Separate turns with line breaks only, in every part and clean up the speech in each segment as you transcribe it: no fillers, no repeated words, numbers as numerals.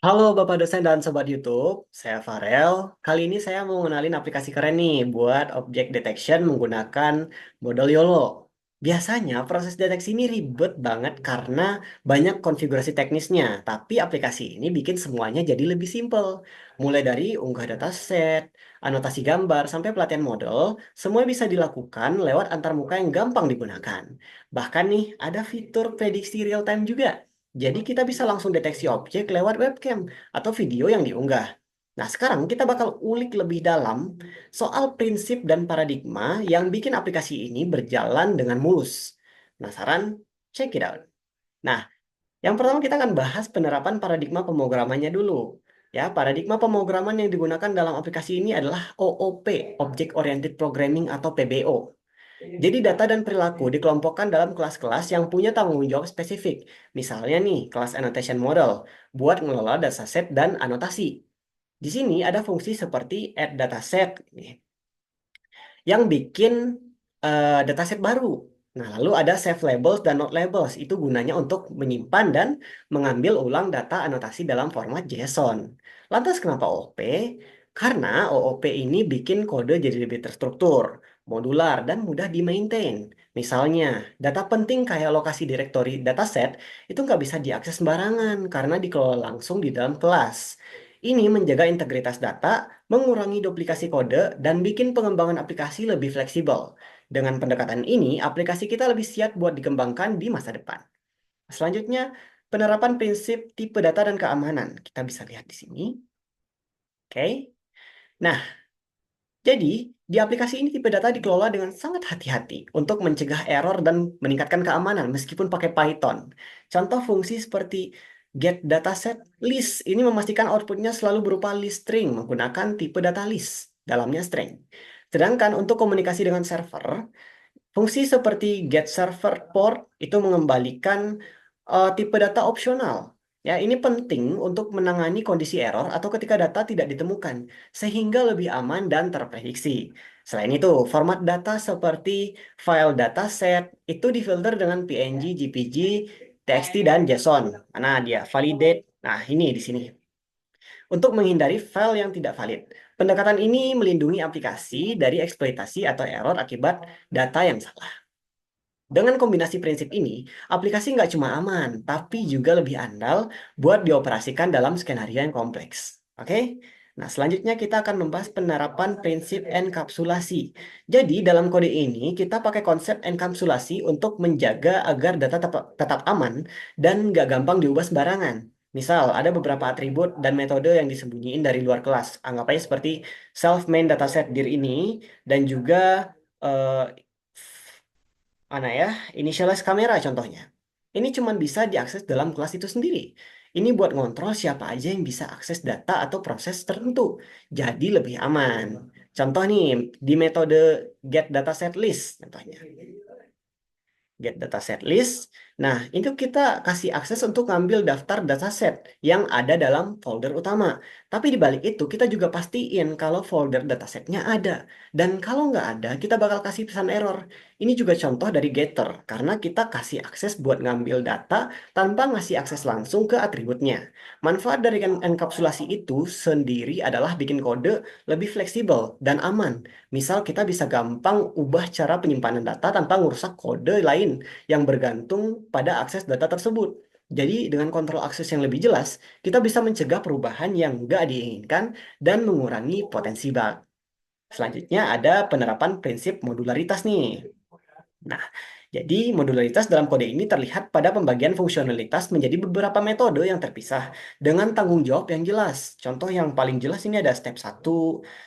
Halo Bapak dosen dan Sobat YouTube, saya Farel. Kali ini saya mau ngenalin aplikasi keren nih buat object detection menggunakan model YOLO. Biasanya proses deteksi ini ribet banget karena banyak konfigurasi teknisnya, tapi aplikasi ini bikin semuanya jadi lebih simpel. Mulai dari unggah dataset, anotasi gambar, sampai pelatihan model, semua bisa dilakukan lewat antarmuka yang gampang digunakan. Bahkan nih, ada fitur prediksi real time juga. Jadi kita bisa langsung deteksi objek lewat webcam atau video yang diunggah. Nah, sekarang kita bakal ulik lebih dalam soal prinsip dan paradigma yang bikin aplikasi ini berjalan dengan mulus. Penasaran? Check it out. Nah, yang pertama kita akan bahas penerapan paradigma pemrogramannya dulu. Ya, paradigma pemrograman yang digunakan dalam aplikasi ini adalah OOP, Object Oriented Programming atau PBO. Jadi data dan perilaku dikelompokkan dalam kelas-kelas yang punya tanggung jawab spesifik. Misalnya nih, kelas annotation model buat ngelola dataset dan anotasi. Di sini ada fungsi seperti add dataset nih, yang bikin dataset baru. Nah, lalu ada save labels dan not labels. Itu gunanya untuk menyimpan dan mengambil ulang data anotasi dalam format JSON. Lantas kenapa OOP? Karena OOP ini bikin kode jadi lebih terstruktur, modular, dan mudah di-maintain. Misalnya, data penting kayak lokasi direktori dataset itu nggak bisa diakses sembarangan karena dikelola langsung di dalam kelas. Ini menjaga integritas data, mengurangi duplikasi kode, dan bikin pengembangan aplikasi lebih fleksibel. Dengan pendekatan ini, aplikasi kita lebih siap buat dikembangkan di masa depan. Selanjutnya, penerapan prinsip tipe data dan keamanan. Kita bisa lihat di sini. Oke. Nah, jadi di aplikasi ini tipe data dikelola dengan sangat hati-hati untuk mencegah error dan meningkatkan keamanan meskipun pakai Python. Contoh fungsi seperti get dataset list ini memastikan outputnya selalu berupa list string menggunakan tipe data list, dalamnya string. Sedangkan untuk komunikasi dengan server, fungsi seperti get server port itu mengembalikan tipe data opsional. Ya, ini penting untuk menangani kondisi error atau ketika data tidak ditemukan, sehingga lebih aman dan terprediksi. Selain itu, format data seperti file dataset itu difilter dengan PNG, JPG, TXT, dan JSON. Mana dia? Validate. Nah, ini di sini untuk menghindari file yang tidak valid. Pendekatan ini melindungi aplikasi dari eksploitasi atau error akibat data yang salah. Dengan kombinasi prinsip ini, aplikasi nggak cuma aman, tapi juga lebih andal buat dioperasikan dalam skenario yang kompleks. Oke? Nah, selanjutnya kita akan membahas penerapan prinsip enkapsulasi. Jadi, dalam kode ini, kita pakai konsep enkapsulasi untuk menjaga agar data tetap aman dan nggak gampang diubah sembarangan. Misal, ada beberapa atribut dan metode yang disembunyiin dari luar kelas. Anggap aja seperti self-main dataset dir ini, dan juga eh, mana ya? Initialize kamera contohnya. Ini cuma bisa diakses dalam kelas itu sendiri. Ini buat ngontrol siapa aja yang bisa akses data atau proses tertentu. Jadi lebih aman. Contoh nih, di metode get dataset list contohnya get dataset list. Nah, itu kita kasih akses untuk ngambil daftar dataset yang ada dalam folder utama. Tapi di balik itu kita juga pastiin kalau folder datasetnya ada. Dan kalau nggak ada, kita bakal kasih pesan error. Ini juga contoh dari getter, karena kita kasih akses buat ngambil data tanpa ngasih akses langsung ke atributnya. Manfaat dari enkapsulasi itu sendiri adalah bikin kode lebih fleksibel dan aman. Misal kita bisa gampang ubah cara penyimpanan data tanpa merusak kode lain yang bergantung pada akses data tersebut. Jadi dengan kontrol akses yang lebih jelas, kita bisa mencegah perubahan yang nggak diinginkan dan mengurangi potensi bug. Selanjutnya ada penerapan prinsip modularitas nih. Nah, jadi modularitas dalam kode ini terlihat pada pembagian fungsionalitas menjadi beberapa metode yang terpisah dengan tanggung jawab yang jelas. Contoh yang paling jelas ini ada step 1,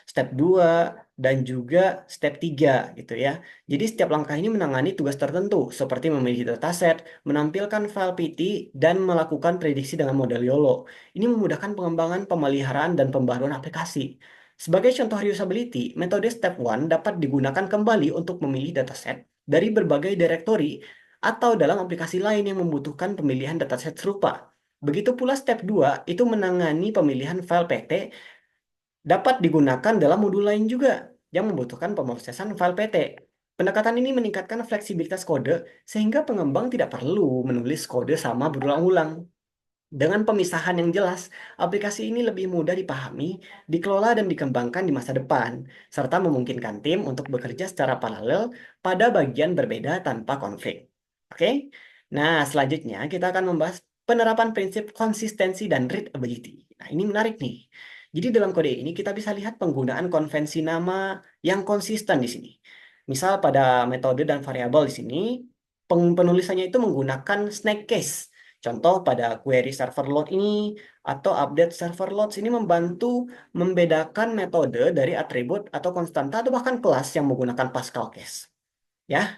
step 2, dan juga step 3 gitu ya. Jadi setiap langkah ini menangani tugas tertentu seperti memilih dataset, menampilkan file PT, dan melakukan prediksi dengan model YOLO. Ini memudahkan pengembangan, pemeliharaan, dan pembaruan aplikasi. Sebagai contoh reusability, metode step 1 dapat digunakan kembali untuk memilih dataset dari berbagai direktori atau dalam aplikasi lain yang membutuhkan pemilihan dataset serupa. Begitu pula step 2 itu menangani pemilihan file PT dapat digunakan dalam modul lain juga yang membutuhkan pemrosesan file PT. Pendekatan ini meningkatkan fleksibilitas kode sehingga pengembang tidak perlu menulis kode sama berulang-ulang. Dengan pemisahan yang jelas, aplikasi ini lebih mudah dipahami, dikelola, dan dikembangkan di masa depan, serta memungkinkan tim untuk bekerja secara paralel pada bagian berbeda tanpa konflik. Oke? Nah, selanjutnya kita akan membahas penerapan prinsip konsistensi dan readability. Nah, ini menarik nih. Jadi dalam kode ini kita bisa lihat penggunaan konvensi nama yang konsisten di sini. Misal pada metode dan variabel di sini, penulisannya itu menggunakan snake case. Contoh pada query server load ini atau update server loads ini membantu membedakan metode dari atribut atau konstanta atau bahkan kelas yang menggunakan Pascal case. Ya,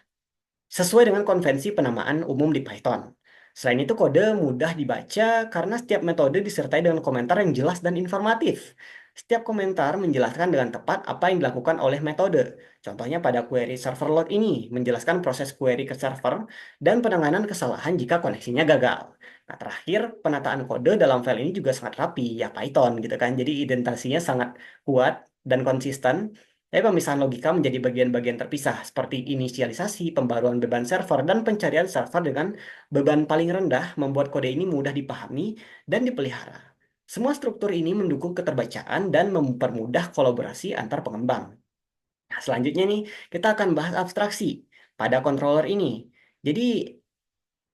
sesuai dengan konvensi penamaan umum di Python. Selain itu, kode mudah dibaca karena setiap metode disertai dengan komentar yang jelas dan informatif. Setiap komentar menjelaskan dengan tepat apa yang dilakukan oleh metode. Contohnya pada query server load ini, menjelaskan proses query ke server dan penanganan kesalahan jika koneksinya gagal. Nah, terakhir, penataan kode dalam file ini juga sangat rapi, ya Python gitu kan. Jadi identasinya sangat kuat dan konsisten. Tapi pemisahan logika menjadi bagian-bagian terpisah, seperti inisialisasi, pembaruan beban server, dan pencarian server dengan beban paling rendah membuat kode ini mudah dipahami dan dipelihara. Semua struktur ini mendukung keterbacaan dan mempermudah kolaborasi antar pengembang. Nah, selanjutnya nih, kita akan bahas abstraksi pada controller ini. Jadi,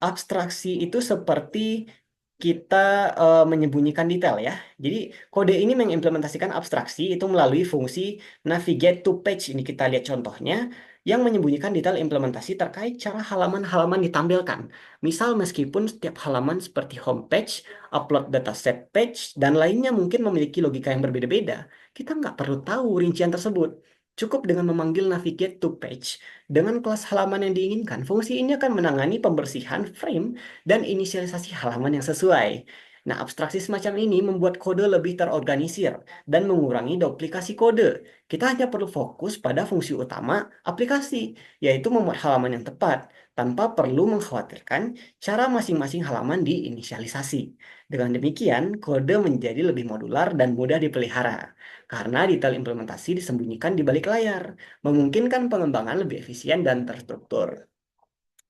abstraksi itu seperti kita menyembunyikan detail ya. Jadi kode ini mengimplementasikan abstraksi itu melalui fungsi navigate to page. Ini kita lihat contohnya yang menyembunyikan detail implementasi terkait cara halaman-halaman ditampilkan. Misal meskipun setiap halaman seperti home page, upload dataset page, dan lainnya mungkin memiliki logika yang berbeda-beda, kita nggak perlu tahu rincian tersebut. Cukup dengan memanggil navigate to page dengan kelas halaman yang diinginkan, fungsi ini akan menangani pembersihan frame dan inisialisasi halaman yang sesuai. Nah, abstraksi semacam ini membuat kode lebih terorganisir dan mengurangi duplikasi kode. Kita hanya perlu fokus pada fungsi utama aplikasi, yaitu membuat halaman yang tepat, tanpa perlu mengkhawatirkan cara masing-masing halaman diinisialisasi. Dengan demikian, kode menjadi lebih modular dan mudah dipelihara, karena detail implementasi disembunyikan di balik layar, memungkinkan pengembangan lebih efisien dan terstruktur.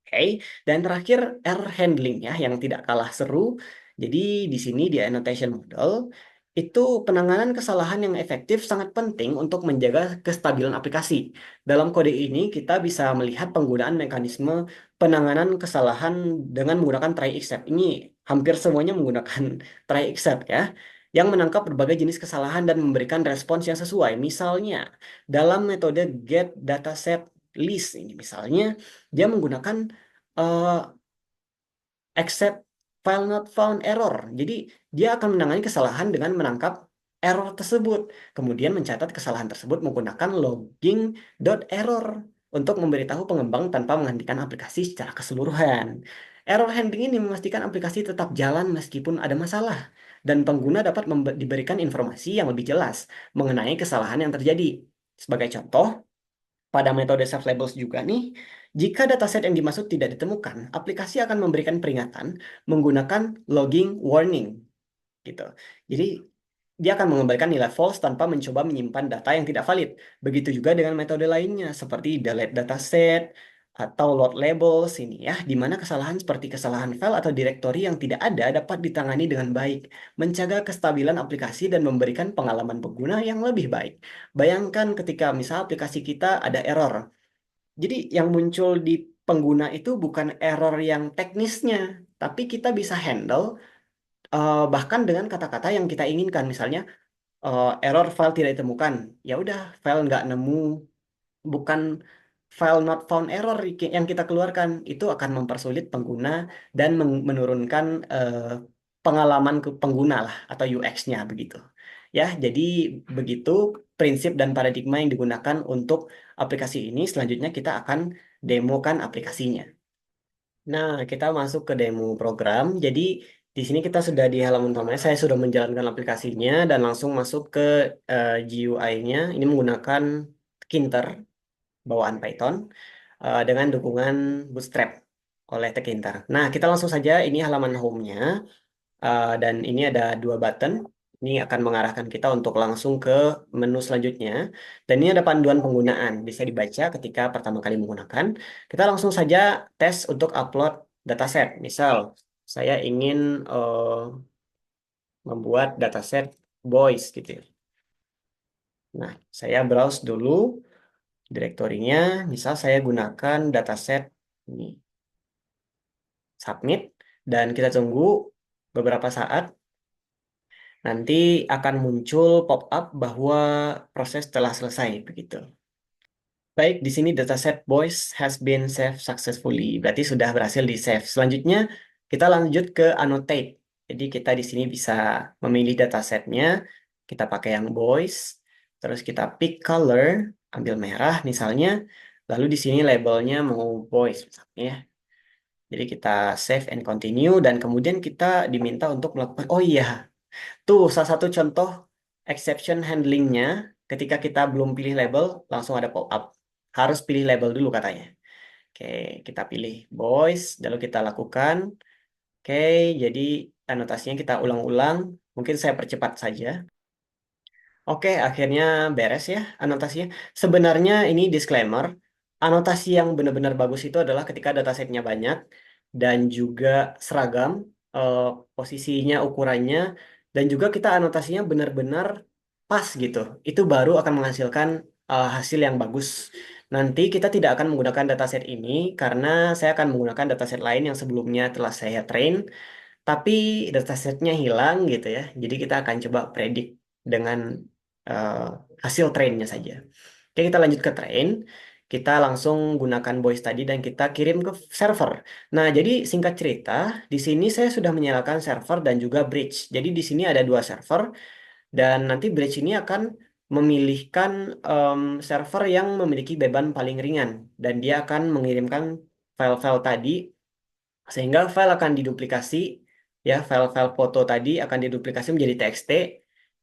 Oke, dan terakhir error handling ya yang tidak kalah seru. Jadi di sini di annotation model itu penanganan kesalahan yang efektif sangat penting untuk menjaga kestabilan aplikasi. Dalam kode ini kita bisa melihat penggunaan mekanisme penanganan kesalahan dengan menggunakan try except. Ini hampir semuanya menggunakan try except ya, yang menangkap berbagai jenis kesalahan dan memberikan respons yang sesuai. Misalnya dalam metode get dataset list ini misalnya dia menggunakan eh, accept file not found error. Jadi dia akan menangani kesalahan dengan menangkap error tersebut. Kemudian mencatat kesalahan tersebut menggunakan logging.error untuk memberitahu pengembang tanpa menghentikan aplikasi secara keseluruhan. Error handling ini memastikan aplikasi tetap jalan meskipun ada masalah. Dan pengguna dapat diberikan informasi yang lebih jelas mengenai kesalahan yang terjadi. Sebagai contoh, pada metode self labels juga nih, jika dataset yang dimaksud tidak ditemukan, aplikasi akan memberikan peringatan menggunakan logging warning gitu. Jadi dia akan mengembalikan nilai false tanpa mencoba menyimpan data yang tidak valid. Begitu juga dengan metode lainnya seperti delete dataset atau load labels ini ya, di mana kesalahan seperti kesalahan file atau direktori yang tidak ada dapat ditangani dengan baik, menjaga kestabilan aplikasi dan memberikan pengalaman pengguna yang lebih baik. Bayangkan ketika misal aplikasi kita ada error. Jadi yang muncul di pengguna itu bukan error yang teknisnya, tapi kita bisa handle bahkan dengan kata-kata yang kita inginkan. Misalnya error file tidak ditemukan. Ya udah, file nggak nemu, bukan file not found error yang kita keluarkan. Itu akan mempersulit pengguna dan menurunkan pengalaman ke pengguna lah atau UX-nya begitu. Ya, jadi begitu prinsip dan paradigma yang digunakan untuk aplikasi ini. Selanjutnya kita akan demokan aplikasinya. Nah, kita masuk ke demo program. Jadi di sini kita sudah di halaman utamanya. Saya sudah menjalankan aplikasinya dan langsung masuk ke GUI-nya. Ini menggunakan Tkinter bawaan Python dengan dukungan Bootstrap oleh Tkinter. Nah, kita langsung saja. Ini halaman home-nya. Dan ini ada dua button. Ini akan mengarahkan kita untuk langsung ke menu selanjutnya. Dan ini ada panduan penggunaan. Bisa dibaca ketika pertama kali menggunakan. Kita langsung saja tes untuk upload dataset. Misal, saya ingin membuat dataset boys gitu ya. Nah, saya browse dulu direktorinya, misal saya gunakan dataset ini, submit, dan kita tunggu beberapa saat, nanti akan muncul pop-up bahwa proses telah selesai begitu. Baik, di sini dataset boys has been saved successfully. Berarti sudah berhasil di save. Selanjutnya kita lanjut ke annotate. Jadi kita di sini bisa memilih datasetnya. Kita pakai yang boys. Terus kita pick color, ambil merah misalnya. Lalu di sini labelnya mau boys misalnya, ya. Jadi kita save and continue dan kemudian kita diminta untuk melakukan. Oh iya, tuh salah satu contoh exception handlingnya ketika kita belum pilih label langsung ada pop-up. Harus pilih label dulu katanya. Oke, kita pilih boys, lalu kita lakukan. Oke, jadi anotasinya kita ulang-ulang. Mungkin saya percepat saja. Oke, akhirnya beres ya anotasinya. Sebenarnya ini disclaimer, anotasi yang benar-benar bagus itu adalah ketika datasetnya banyak dan juga seragam, eh, posisinya, ukurannya, dan juga kita anotasinya benar-benar pas gitu. Itu baru akan menghasilkan hasil yang bagus. Nanti kita tidak akan menggunakan dataset ini karena saya akan menggunakan dataset lain yang sebelumnya telah saya train tapi datasetnya hilang gitu ya. Jadi kita akan coba predik dengan eh, hasil trainnya saja. Oke, kita lanjut ke train. Kita langsung gunakan voice tadi dan kita kirim ke server. Nah, jadi singkat cerita, di sini saya sudah menyalakan server dan juga bridge. Jadi di sini ada dua server dan nanti bridge ini akan memilihkan server yang memiliki beban paling ringan dan dia akan mengirimkan file-file tadi sehingga file akan diduplikasi, ya, file-file foto tadi akan diduplikasi menjadi TXT,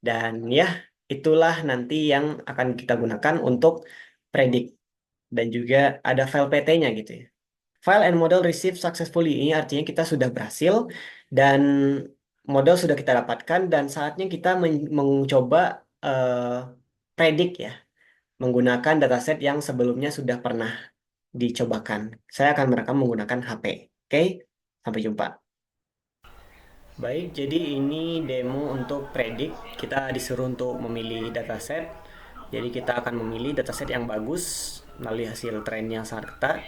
dan ya, itulah nanti yang akan kita gunakan untuk predik. Dan juga ada file PT-nya gitu ya. File and model received successfully, ini artinya kita sudah berhasil, dan model sudah kita dapatkan, dan saatnya kita mencoba predik ya, menggunakan dataset yang sebelumnya sudah pernah dicobakan. Saya akan merekam menggunakan HP. Oke, sampai jumpa. Baik, jadi ini demo untuk predik. Kita disuruh untuk memilih dataset. Jadi kita akan memilih dataset yang bagus melalui hasil train yang sangat ketat.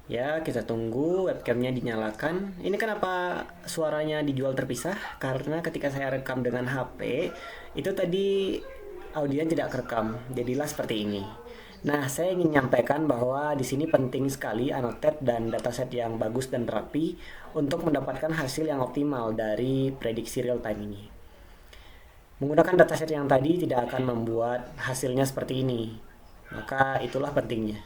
Ya, kita tunggu webcamnya dinyalakan. Ini kenapa suaranya dijual terpisah? Karena ketika saya rekam dengan HP, itu tadi audionya tidak kerekam. Jadilah seperti ini. Nah, saya ingin menyampaikan bahwa di sini penting sekali annotate dan dataset yang bagus dan rapi untuk mendapatkan hasil yang optimal dari prediksi real time ini. Menggunakan dataset yang tadi tidak akan membuat hasilnya seperti ini. Maka itulah pentingnya.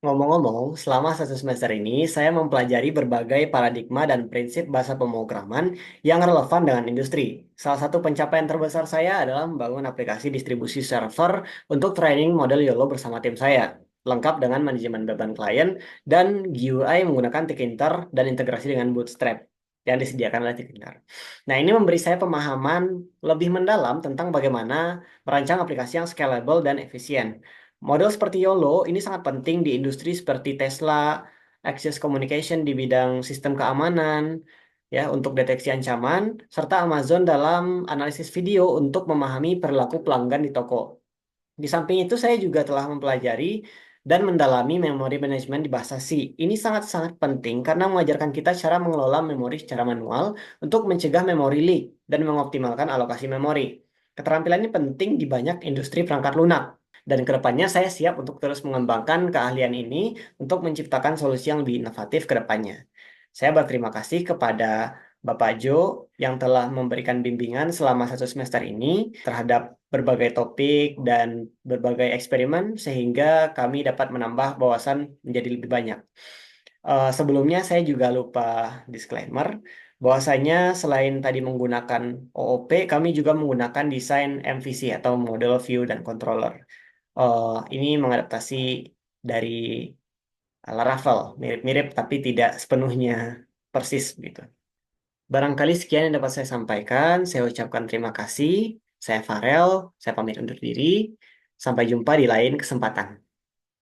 Ngomong-ngomong, selama satu semester ini saya mempelajari berbagai paradigma dan prinsip bahasa pemrograman yang relevan dengan industri. Salah satu pencapaian terbesar saya adalah membangun aplikasi distribusi server untuk training model YOLO bersama tim saya, lengkap dengan manajemen beban klien dan GUI menggunakan Tkinter dan integrasi dengan Bootstrap yang disediakan oleh Tkinter. Nah, ini memberi saya pemahaman lebih mendalam tentang bagaimana merancang aplikasi yang scalable dan efisien. Model seperti YOLO ini sangat penting di industri seperti Tesla, Access Communication di bidang sistem keamanan, ya, untuk deteksi ancaman, serta Amazon dalam analisis video untuk memahami perilaku pelanggan di toko. Di samping itu, saya juga telah mempelajari dan mendalami memori manajemen di bahasa C. Ini sangat-sangat penting karena mengajarkan kita cara mengelola memori secara manual untuk mencegah memori leak dan mengoptimalkan alokasi memori. Keterampilan ini penting di banyak industri perangkat lunak. Dan kedepannya saya siap untuk terus mengembangkan keahlian ini untuk menciptakan solusi yang lebih inovatif ke depannya. Saya berterima kasih kepada Bapak Jo yang telah memberikan bimbingan selama satu semester ini terhadap berbagai topik dan berbagai eksperimen sehingga kami dapat menambah wawasan menjadi lebih banyak. Sebelumnya saya juga lupa disclaimer bahwasanya selain tadi menggunakan OOP, kami juga menggunakan desain MVC atau Model View dan Controller. Ini mengadaptasi dari Laravel, mirip-mirip tapi tidak sepenuhnya persis gitu. Barangkali sekian yang dapat saya sampaikan. Saya ucapkan terima kasih. Saya Farel, saya pamit undur diri. Sampai jumpa di lain kesempatan.